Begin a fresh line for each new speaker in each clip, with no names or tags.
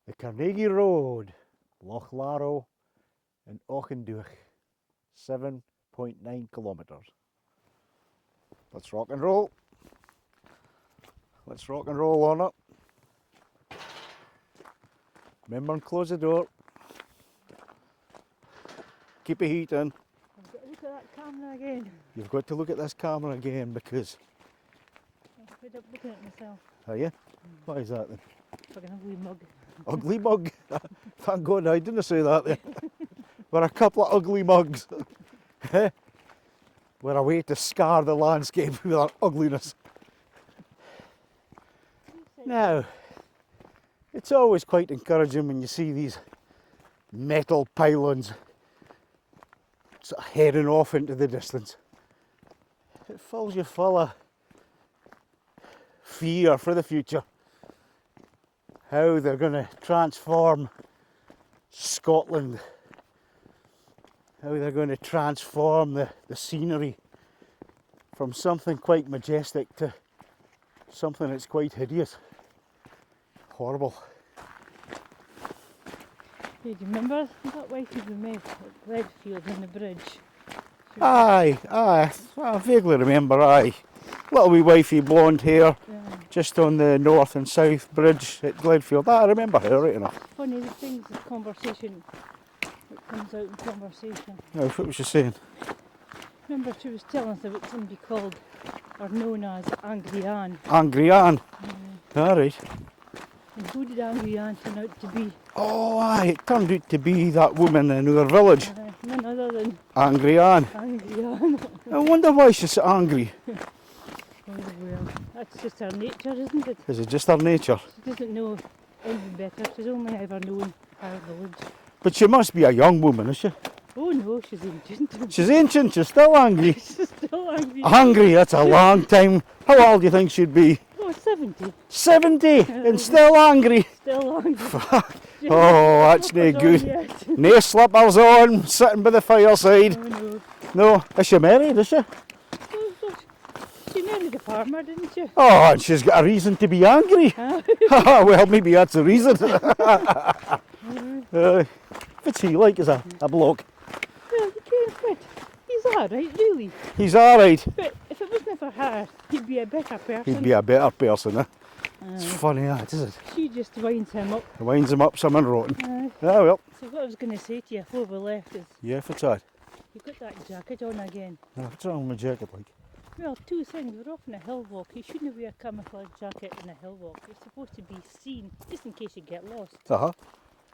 The Carnegie Road, Loch Larrow and Auchenduch, 7.9 kilometres. Let's rock and roll. Let's rock and roll on it. Remember and close the door. Keep the heat in.
I've got to look at that camera again.
You've got to look at this camera again because...
I'm fed up looking at myself.
Are you? Why is that then?
Like an ugly mug.
Ugly mug? Thank God I didn't say that then. We're a couple of ugly mugs. We're a way to scar the landscape with our ugliness. Now, it's always quite encouraging when you see these metal pylons sort of heading off into the distance. It fills you full of fear for the future. How they're going to transform Scotland. How they're going to transform the scenery from something quite majestic to something that's quite hideous. Horrible.
Hey, do you remember that wifey we met at Gledfield on the bridge?
Aye, I vaguely remember, aye. Little wee wifey, blonde hair, just on the north and south bridge at Gledfield. I remember her right enough.
Funny the things of conversation that comes out in conversation.
Now, what was she saying?
Remember she was telling us about somebody called, or known as, Angry Ann.
Angry Ann. Alright.
And who did Angry Ann turn out to be?
Oh aye, it turned out to be that woman in our village.
None other than
Angry Ann.
Angry Ann.
I wonder why she's so angry.
Oh well, that's just her nature, isn't it?
Is it just her nature?
She doesn't know anything better. She's only ever known our village.
But she must be a young woman, is she?
Oh no, she's ancient.
She's ancient, she's still angry.
She's still angry.
Hungry, that's a long time. How old do you think she'd be?
Oh, 70.
70 and still angry.
Still angry.
Fuck. Oh, that's no good.
Yet.
No slippers on, sitting by the fireside.
Oh no.
No, is she married, is she?
She married a farmer, didn't she?
Oh, and she's got a reason to be angry. Well, maybe that's the reason. What's he like as a bloke?
Well, he can't quit. He's alright, really.
He's alright.
But if it wasn't for her, he'd be a better person.
He'd be a better person, eh? It's funny that, isn't it?
She just winds him up.
It winds him up something rotten. Ah, well.
So what I was going to say to you before we left is,
Yeah, what's that?
you got that jacket on again.
What's wrong with my jacket like?
Well, two things. We're off on a hill walk. You shouldn't wear a camouflage jacket on a hill walk. It's supposed to be seen, just in case you get lost.
Uh-huh.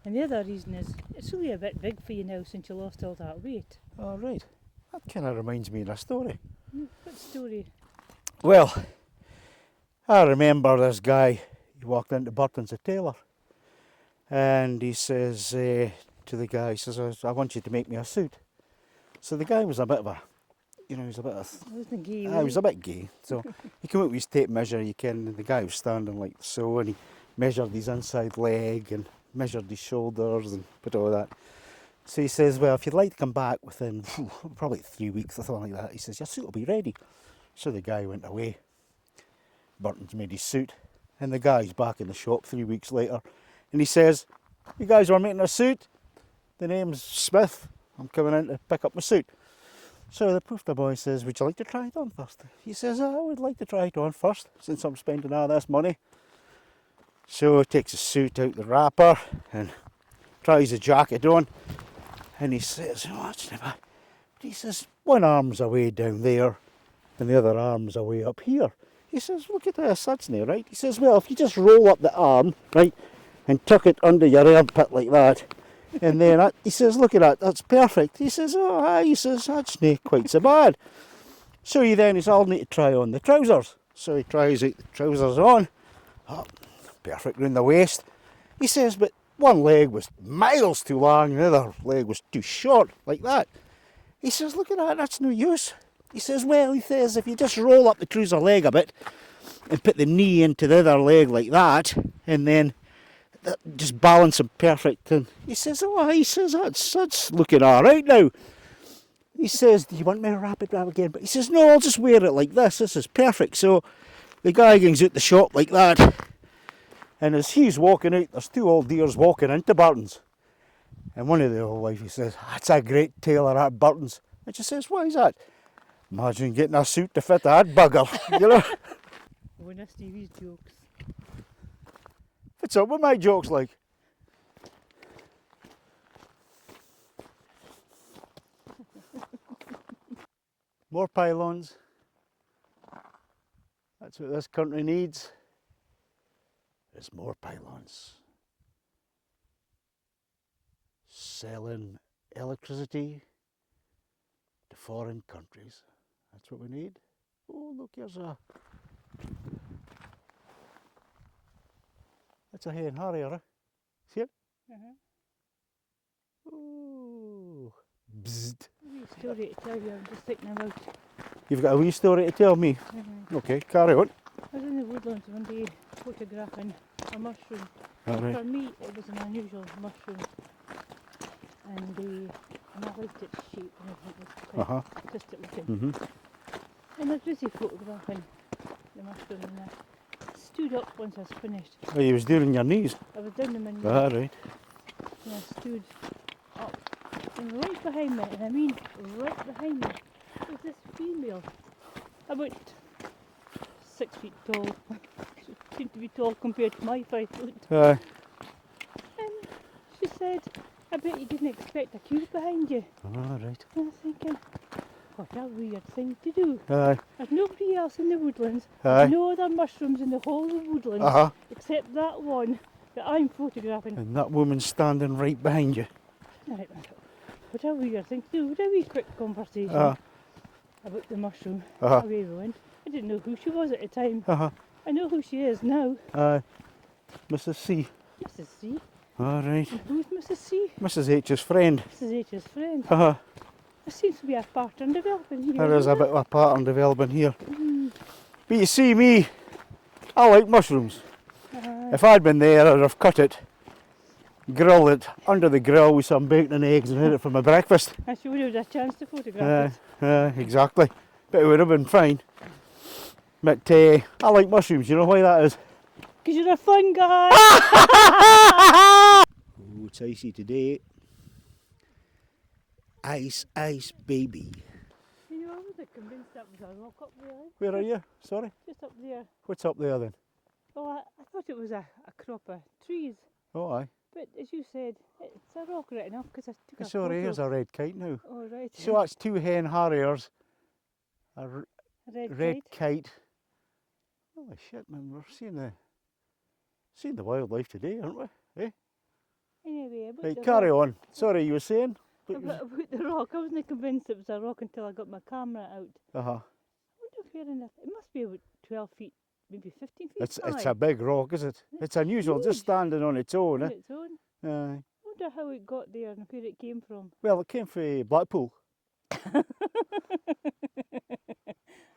And the other reason is, it's really a bit big for you now since you lost all that weight.
Oh, right. That kind of reminds me of a story.
What story?
Well, I remember this guy, he walked into Burton's a tailor, and he says to the guy, he says, I want you to make me a suit. So the guy was a bit of a, he was a bit of...
I wasn't gay.
He was a bit gay. So he came out with his tape measure, you can, and the guy was standing like so, and he measured his inside leg and measured his shoulders and put all that. So he says, well, if you'd like to come back within probably 3 weeks or something like that, he says, your suit will be ready. So the guy went away. Burton's made his suit, and the guy's back in the shop 3 weeks later, and he says, you guys are making a suit? The name's Smith. I'm coming in to pick up my suit. So the poofter boy says, would you like to try it on first? He says, I would like to try it on first, since I'm spending all this money. So he takes his suit out the wrapper and tries the jacket on, and he says, oh, that's never... He says, one arm's away down there, and the other arm's away up here. He says, look at this, that's no right. He says, well, if you just roll up the arm, right, and tuck it under your armpit like that, and then, he says, look at that, that's perfect. He says, oh, aye, he says, that's not quite so bad. So he then, he's all need to try on the trousers. So he tries out the trousers on, oh, perfect round the waist. He says, but one leg was miles too long, and the other leg was too short, like that. He says, look at that, that's no use. He says, well, he says, if you just roll up the trouser leg a bit, and put the knee into the other leg like that, and then just balance them perfect. And he says, oh, he says, that's looking all right now. He says, do you want me to wrap it up again? But he says, no, I'll just wear it like this. This is perfect. So the guy goes out the shop like that, And as he's walking out, there's two old deers walking into Burton's. And one of the old wifey says, "That's a great tailor at Burton's." And she says, "Why is that?" "Imagine getting a suit to fit that bugger." You know?
One of Stevie's jokes.
What's up with my jokes like? More pylons. That's what this country needs. Is more pylons. Selling electricity to foreign countries. That's what we need. Oh, look, here's a... That's a hen harrier, eh? See it? Oh, bzzzt.
Wee story to tell you, I'm just thinking about.
You've got a wee story to tell me. Okay, carry on.
I was in the woodlands one day photographing a mushroom.
All right.
For me, it was an unusual mushroom, and I liked its shape and everything. It was quite artistic looking. And I was busy photographing the mushroom, and I stood up once I was finished.
Oh, you was doing your knees.
I was down on my knees,
All right.
and I stood up, and right behind me, and I mean right behind me, was this female, about 6 feet tall. She seemed to be tall compared to my 5 foot. And she said, "I bet you didn't expect a queue behind you."
All right.
And I was thinking, what a weird thing to do.
Aye.
There's nobody else in the woodlands.
Aye.
There's no other mushrooms in the whole of the woodlands except that one that I'm photographing.
And that woman's standing right behind you.
And I thought, what a weird thing to do. What a wee quick conversation about the mushroom. Away we went. I didn't know who she was at the time. I know who she is now.
Mrs. C.
Mrs. C.
All right.
And who's Mrs. C?
Mrs. H's friend.
Mrs. H's friend.
There
There seems to be a pattern developing here.
is a bit of a pattern developing here. But you see me, I like mushrooms. If I'd been there, I'd have cut it, grilled it under the grill with some bacon and eggs and had it for my breakfast.
And she would have had a chance to photograph it.
Exactly. But it would have been fine. But I like mushrooms, you know why that is?
Because you're a fun guy.
Oh, it's icy today. Ice, ice, baby.
You know, I wasn't convinced that was a rock up there.
Where are you? Sorry?
Just up there.
What's up there then?
Well, I thought it was a crop of trees.
Oh, aye.
But as you said, it's a rock right enough because I took a
Sorry,
photo.
here's a red kite now.
Oh, right.
So that's two hen harriers, a
A
red kite. Holy shit, man, we're seeing the wildlife today, aren't we? Eh?
Anyway, about
Right,
the
carry
rock,
on. Sorry, you were saying?
about the rock, I wasn't convinced it was a rock until I got my camera out. I wonder if we're in it must be about 12 feet, maybe 15 feet
It's
high.
a big rock, is it? It's unusual,
huge.
just standing on its own.
On its own.
Aye.
I wonder how it got there and where it came from.
Well, it came from Blackpool.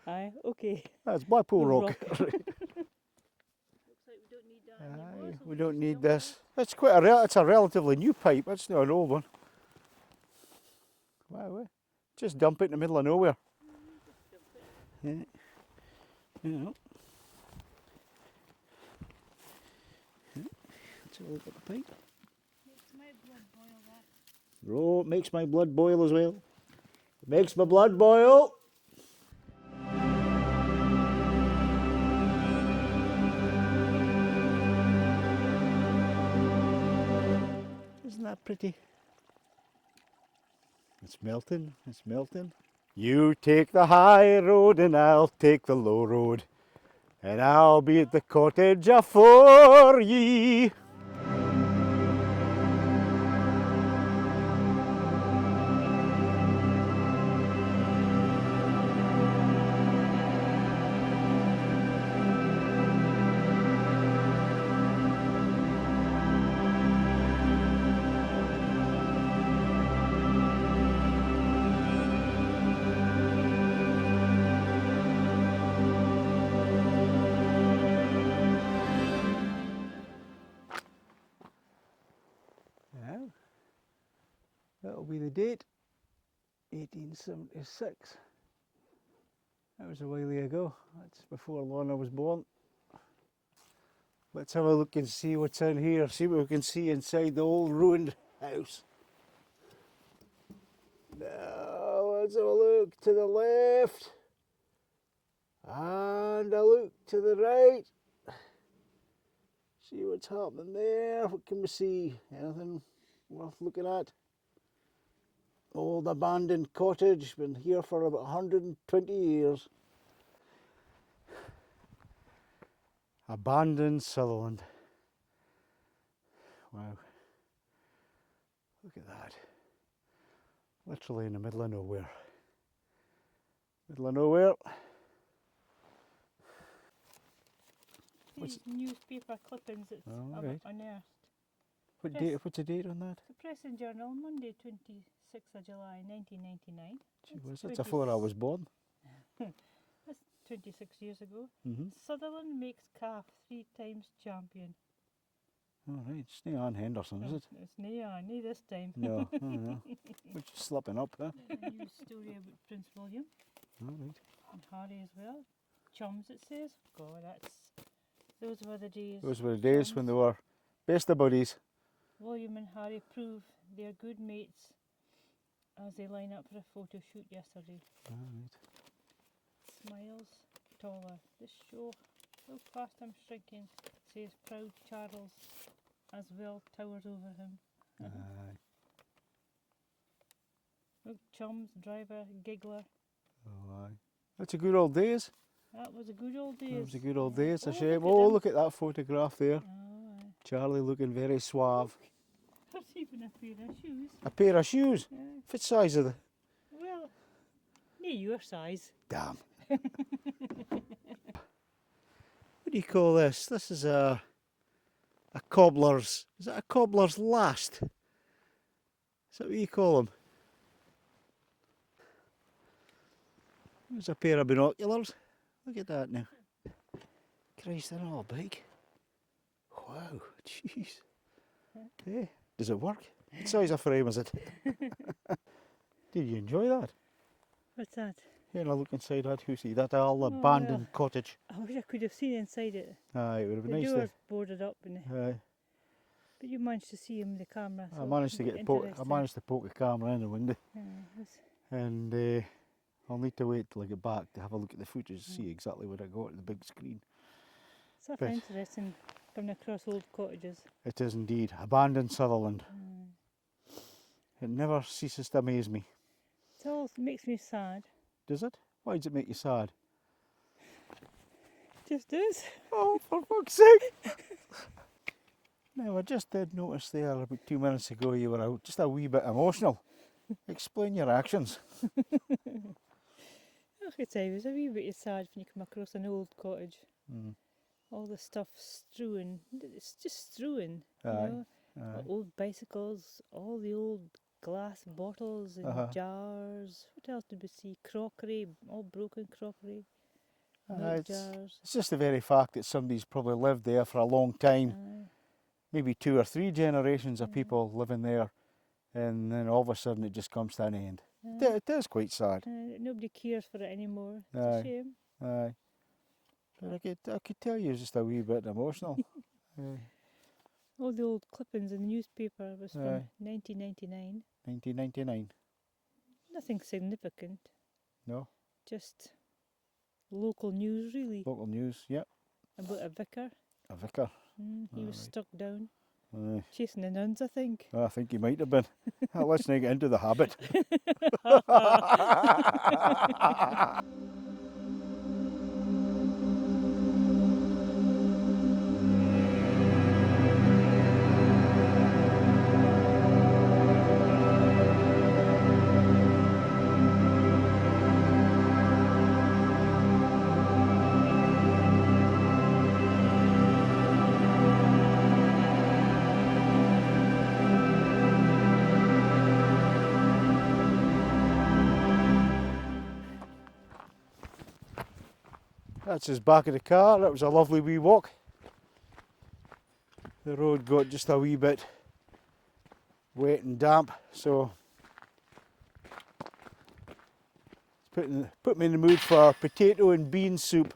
Aye, okay.
That's Blackpool
The
rock.
Looks like we don't need that anymore.
Aye,
so
we
we'll
don't
just
need
dump
this. It's quite it's a relatively new pipe. It's not an old one. Wow, just dump it in the middle of nowhere. Yeah. Yeah. Let's have a look at the pipe.
Makes my blood boil that.
Oh, it makes my blood boil as well. It makes my blood boil. Isn't that pretty? It's melting, it's melting. You take the high road and I'll take the low road, and I'll be at the cottage afore ye. That'll be the date, 1876. That was a while ago. That's before Lorna was born. Let's have a look and see what's in here. See what we can see inside the old ruined house. Now let's have a look to the left. And a look to the right. See what's happening there. What can we see? Anything worth looking at? Old abandoned cottage. Been here for about 120 years. Abandoned Sutherland. Wow. Look at that. Literally in the middle of nowhere. Middle of nowhere.
These newspaper clippings that's
right.
unearthed.
What's the date on that?
The Press and Journal, Monday 26th of July 1999.
Gee whiz, that's before I was born.
That's 26 years ago.
Mm-hmm.
Sutherland makes calf 3 times champion.
All right, it's not Ann Henderson, is it?
It's nae this time.
No, no. We're just slipping up, huh?
A new story about Prince William
All right.
and Harry as well. Chums, it says. God, those were the days.
Those were the days when they were best of buddies.
William and Harry prove they're good mates as they line up for a photo shoot yesterday.
All right.
Smiles taller. This show, so fast I'm shrinking, says proud Charles as Will towers over him.
Aye.
Look, Chums, driver, giggler.
Oh, aye. That's a good old days.
That was a good old days.
That was a good old days. A
Oh,
shame.
look at
Oh,
them.
look at that photograph there.
Oh, aye.
Charlie looking very suave.
There's even a pair of shoes.
A pair of shoes.
Yeah.
What size are they?
Well, near your size.
Damn. What do you call this? This is a cobbler's. Is that a cobbler's last? Is that what you call them? There's a pair of binoculars. Look at that now. Christ, they're all big. Wow, jeez. Hey, does it work? What size of frame is it? Did you enjoy that?
What's that?
Here, I look inside that house. That old
Oh,
abandoned
yeah.
cottage.
I wish I could have seen inside it.
Aye, it would have
The
been nice
door's boarded up,
Aye.
but you managed to see him with the camera.
I
So
managed to
it'd
get
be
I
interesting.
managed to poke the camera in the window,
Yeah, that's-
and I'll need to wait till I get back to have a look at the footage to see exactly what I got on the big screen.
it's not
But-
interesting coming across old cottages.
It is indeed abandoned Sutherland. It never ceases to amaze me.
It all makes me sad.
Does it? Why does it make you sad?
Just does.
Oh, for fuck's sake! Now, I just did notice there about 2 minutes ago you were just a wee bit emotional. Explain your actions.
I could say it was a wee bit sad when you come across an old cottage.
Mm.
All the stuff strewn. It's just strewn.
Aye,
You know?
aye.
Old bicycles, all the old glass bottles and
Uh-huh.
jars. What else did we see? Crockery, all broken crockery.
Aye,
Milk
it's,
jars.
it's just the very fact that somebody's probably lived there for a long time.
Aye.
Maybe 2 or 3 generations of people living there, and then all of a sudden it just comes to an end.
Aye.
It is quite sad.
Nobody cares for it anymore. It's
Aye.
a shame.
Aye. But I could tell you was just a wee bit emotional. Aye.
All the old clippings in the newspaper was from
Aye.
1999.
1999.
Nothing significant.
No.
Just local news, really.
Local news. Yep.
About a vicar.
A vicar.
He was
Alright.
struck down.
Aye.
Chasing the nuns, I think.
I think he might have been. Let's not get into the habit. That's his back of the car. That was a lovely wee walk. The road got just a wee bit wet and damp, so it's put me in the mood for potato and bean soup.